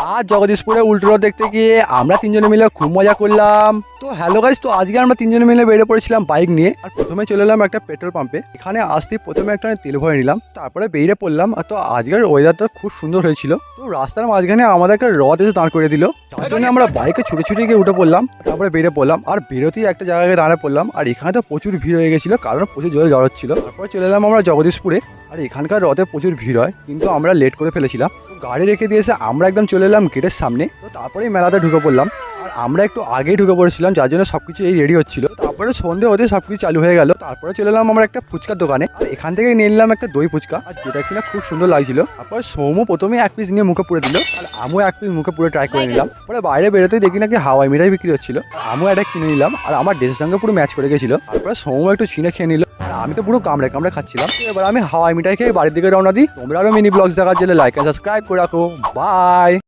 আজ জগদীশপুরে উল্টো রথ দেখতে গিয়ে আমরা তিনজনে মিলে খুব মজা করলাম। তো হ্যালো গাইস, তো আজকে আমরা তিনজনে মিলে বেরিয়ে পড়েছিলাম বাইক নিয়ে। আর প্রথমে চলে এলাম একটা পেট্রোল পাম্পে। এখানে আসতেই প্রথমে একটা তেল ভরে নিলাম, তারপরে বেরিয়ে পড়লাম। আর তো আজকের ওয়েদারটা খুব সুন্দর হয়েছিল। তো রাস্তার মাঝখানে আমাদের একটা রথ এসে দাঁড় করে দিল, যার জন্য আমরা বাইকে ছুটে ছুটে গিয়ে উঠে পড়লাম। তারপরে বেরিয়ে পড়লাম, আর বেরোতেই একটা জায়গায় দাঁড়িয়ে পড়লাম। আর এখানে তো প্রচুর ভিড় হয়ে গেছিলো, কারণ প্রচুর জোরে জ্বর হচ্ছিল। তারপরে চলে এলাম আমরা জগদীশপুরে। আর এখানকার রথে প্রচুর ভিড় হয়, কিন্তু আমরা লেট করে ফেলেছিলাম। তো গাড়ি রেখে দিয়েছে, আমরা একদম চলে এলাম গেটের সামনে। তো তারপরেই মেলাতে ঢুকে পড়লাম। আর আমরা একটু আগেই ঢুকে পড়েছিলাম, যার জন্য সবকিছু এই রেডি হচ্ছিল। তারপরে সন্ধে হতে সবকিছু চালু হয়ে গেল। তারপরে চলে এলাম আমরা একটা ফুচকার দোকানে। আর এখান থেকে নিয়ে নিলাম একটা দই ফুচকা, আর যেটা কিনা খুব সুন্দর লাগছিল। তারপরে সৌমু প্রথমে এক পিস নিয়ে মুখে পুরে দিল, আর আমিও এক পিস মুখে পুরো ট্রাই করে নিলাম। পরে বাইরে বেরোতেই দেখি নাকি হাওয়াই মিঠাই বিক্রি হচ্ছিল, আমিও একটা কিনে নিলাম। আর আমার ড্রেসের সঙ্গে পুরো ম্যাচ করে গেছিল। তারপরে সৌমু একটু চিনে খেয়ে নিল, আর আমি তো পুরো কামড়ে কামড়ে খাচ্ছিলাম। এবার আমি হাওয়াই মিঠাই খেয়ে বাড়ির দিকে রওনা দিই। তোমরা আরো মিনি ব্লগস দেখার জন্য লাইক এন্ড সাবস্ক্রাইব করে রাখো। বাই।